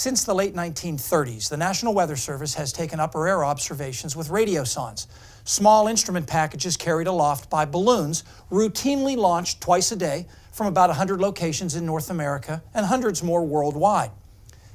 Since the late 1930s, the National Weather Service has taken upper air observations with radiosondes, small instrument packages carried aloft by balloons, routinely launched twice a day from about 100 locations in North America and hundreds more worldwide.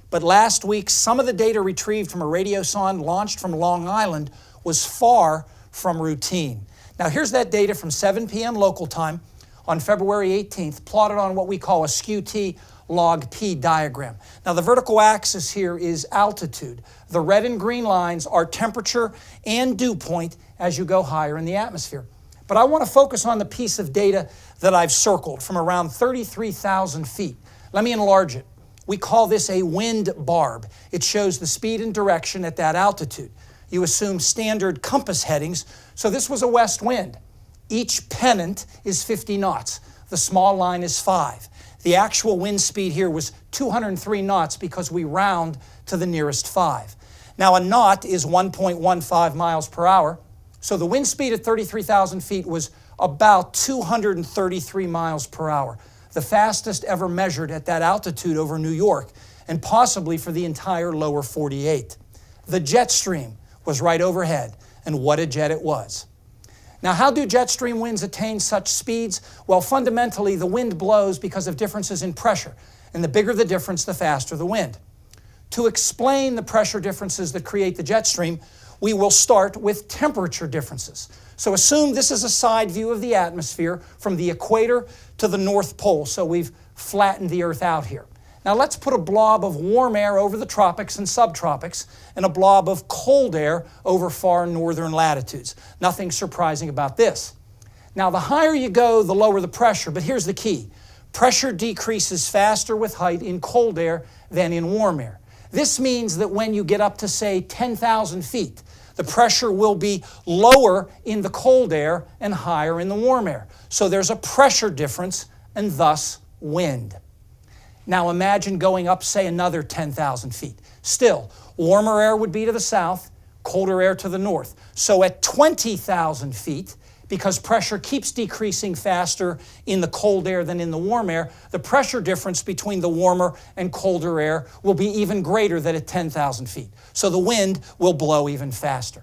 But last week, some of the data retrieved from a radiosonde launched from Long Island was far from routine. Now here's that data from 7 p.m. local time on February 18th, plotted on what we call a skew-T log P diagram. Now the vertical axis here is altitude. The red and green lines are temperature and dew point as you go higher in the atmosphere. But I want to focus on the piece of data that I've circled from around 33,000 feet. Let me enlarge it. We call this a wind barb. It shows the speed and direction at that altitude. You assume standard compass headings, so this was a west wind. Each pennant is 50 knots. The small line is 5. The actual wind speed here was 203 knots because we round to the nearest 5. Now a knot is 1.15 miles per hour, so the wind speed at 33,000 feet was about 233 miles per hour, the fastest ever measured at that altitude over New York, and possibly for the entire lower 48. The jet stream was right overhead, and what a jet it was. Now, how do jet stream winds attain such speeds? Well, fundamentally, the wind blows because of differences in pressure, and the bigger the difference, the faster the wind. To explain the pressure differences that create the jet stream, we will start with temperature differences. So assume this is a side view of the atmosphere from the equator to the North Pole, so we've flattened the Earth out here. Now let's put a blob of warm air over the tropics and subtropics and a blob of cold air over far northern latitudes. Nothing surprising about this. Now the higher you go, the lower the pressure, but here's the key. Pressure decreases faster with height in cold air than in warm air. This means that when you get up to, say, 10,000 feet, the pressure will be lower in the cold air and higher in the warm air. So there's a pressure difference and thus wind. Now imagine going up, say, another 10,000 feet. Still, warmer air would be to the south, colder air to the north. So at 20,000 feet, because pressure keeps decreasing faster in the cold air than in the warm air, the pressure difference between the warmer and colder air will be even greater than at 10,000 feet. So the wind will blow even faster.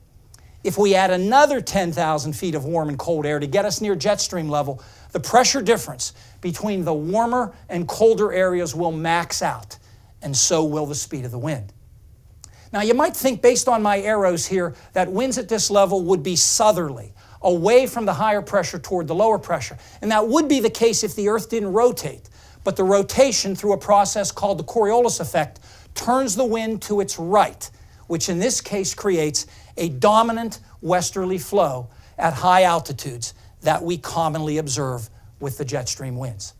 If we add another 10,000 feet of warm and cold air to get us near jet stream level, the pressure difference between the warmer and colder areas will max out, and so will the speed of the wind. Now you might think, based on my arrows here, that winds at this level would be southerly, away from the higher pressure toward the lower pressure. And that would be the case if the Earth didn't rotate. But the rotation, through a process called the Coriolis effect, turns the wind to its right, which in this case creates a dominant westerly flow at high altitudes that we commonly observe with the jet stream winds.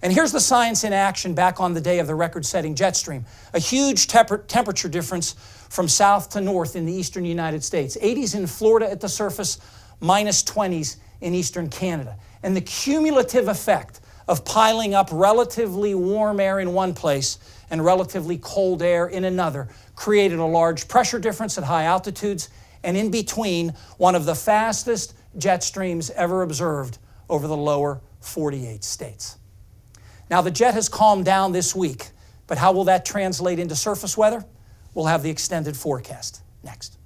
And here's the science in action back on the day of the record-setting jet stream. A huge temperature difference from south to north in the eastern United States. 80s in Florida at the surface, minus 20s in eastern Canada. And the cumulative effect of piling up relatively warm air in one place and relatively cold air in another created a large pressure difference at high altitudes, and in between, one of the fastest jet streams ever observed over the lower 48 states. Now, the jet has calmed down this week, but how will that translate into surface weather? We'll have the extended forecast next.